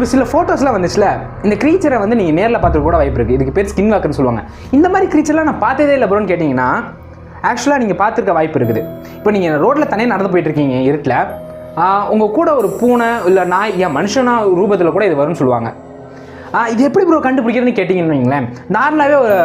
இப்போ சில ஃபோட்டோஸ்லாம் வந்துச்சுல, இந்த க்ரீச்சரை வந்து நீங்கள் நேரில் பார்த்து கூட வாய்ப்பு இருக்குது. இதுக்கு பேர் ஸ்கின் வாக்கர்னு சொல்லுவாங்க. இந்த மாதிரி க்ரீச்சர்லாம் நான் பார்த்ததே இல்லை ப்ரோன்னு கேட்டிங்கன்னா, ஆக்சுவலாக நீங்கள் பார்த்துருக்க வாய்ப்பு இருக்குது. இப்போ நீங்கள் ரோட்டில் தனியாக நடந்து போயிட்டுருக்கீங்க இருட்டில், உங்கள் கூட ஒரு பூனை இல்லை நாய் ஏன் மனுஷனா ரூபத்தில் கூட இது வரும்னு சொல்லுவாங்க. இது எப்படி ப்ரோ கண்டுபிடிக்கிறதுன்னு கேட்டிங்கன்னு வைங்களேன், நார்மலாகவே ஒரு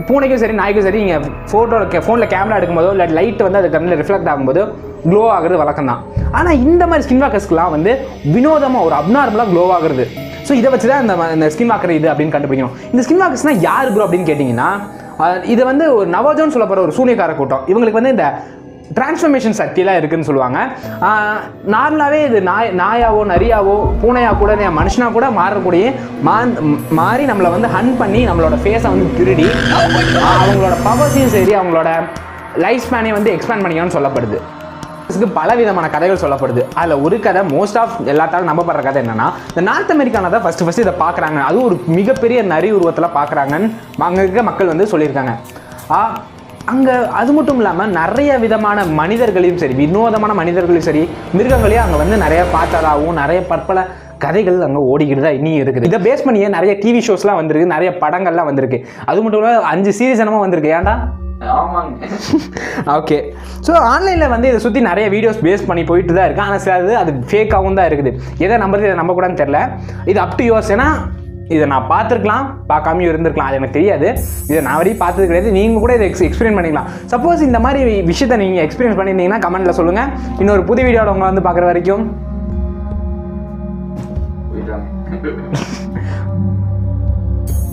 பூனைக்கும் சரி நாய்க்கும் சரி நீங்கள் ஃபோனில் கேமரா எடுக்கும்போதோ இல்லை லைட் வந்து அது கண்ணில் ரிஃப்ளெக்ட் ஆகும்போது க்ளோ ஆகுறது வழக்கம் தான். ஆனால் இந்த மாதிரி ஸ்கின் வாக்கர்ஸ்க்குலாம் வந்து வினோதமாக ஒரு அப்நார்மலாக க்ளோ ஆகுறது. ஸோ இதை வச்சு தான் இந்த ஸ்கின் வாக்கர் இது அப்படின்னு கண்டுபிடிக்கணும். இந்த ஸ்கின் வாக்கர்ஸ்னால் யார் ப்ரோ அப்படின்னு கேட்டிங்கன்னா, இது வந்து ஒரு நவோஜோன்னு சொல்லப்படுற ஒரு சூனியக்கார கூட்டம். இவங்களுக்கு வந்து இந்த டிரான்ஸ்ஃபர்மேஷன் சக்தியெல்லாம் இருக்குதுன்னு சொல்லுவாங்க. நார்மலாகவே இது நாயாவோ நரியாவோ பூனையாக கூட மனுஷனாக கூட மாறக்கூடிய மாறி நம்மளை வந்து ஹன் பண்ணி நம்மளோட ஃபேஸை வந்து திருடி அவங்களோட பவர்ஸையும் சரி அவங்களோட லைஃப் ஸ்பேனை வந்து எக்ஸ்பேண்ட் பண்ணிக்கணும்னு சொல்லப்படுது. பல விதமான கதைகள் சொல்லப்படுது. அதில் ஒரு கதை மோஸ்ட் ஆஃப் எல்லாத்தாலும் நம்பப்படுற கதை என்னன்னா, இந்த நார்த் அமெரிக்காவில் தான் ஃபஸ்ட்டு இதை பார்க்குறாங்க. அதுவும் ஒரு மிகப்பெரிய நரி உருவத்தில் பார்க்குறாங்கன்னு அங்கே இருக்க மக்கள் வந்து சொல்லியிருக்காங்க. அங்கே அது மட்டும் இல்லாமல் நிறைய விதமான மனிதர்களையும் சரி வினோதமான மனிதர்களையும் சரி மிருகங்களையும் அங்கே வந்து நிறைய பார்த்ததாகவும் நிறைய பற்பல கதைகள் அங்கே ஓடிக்கிட்டு தான் இன்னும் இருக்குது. இதை பேஸ் பண்ணியே நிறைய டிவி ஷோஸ்லாம் வந்திருக்கு, நிறைய படங்கள்லாம் வந்திருக்கு. அது மட்டும் இல்லாமல் 5 சீரீஸ் என்னமோ வந்திருக்கு. ஏன்டா? ஆமாங்க. ஓகே. ஸோ ஆன்லைனில் வந்து இதை சுற்றி நிறைய வீடியோஸ் பேஸ் பண்ணி போயிட்டு தான் இருக்குது. ஆனால் சில அது ஃபேக்காகவும் தான் இருக்குது. எதை நம்புறது இதை நம்பக்கூடாதுன்னு தெரில. இது அப் டு யுவர்ஸ். ஏன்னா இதை நான் பார்த்துருக்கலாம், பார்க்காமையும் இருந்திருக்கலாம், அது எனக்கு தெரியாது. இதை நான் வரையும் பார்த்தது கிடையாது. நீங்கள் கூட இதை எக்ஸ்பீரியன்ஸ் பண்ணிக்கலாம். சப்போஸ் இந்த மாதிரி விஷயத்தை நீங்கள் எக்ஸ்பீரியன்ஸ் பண்ணியிருந்தீங்கன்னா கமெண்ட்டில் சொல்லுங்கள். இன்னொரு புது வீடியோவில் உங்களை வந்து பார்க்குற வரைக்கும்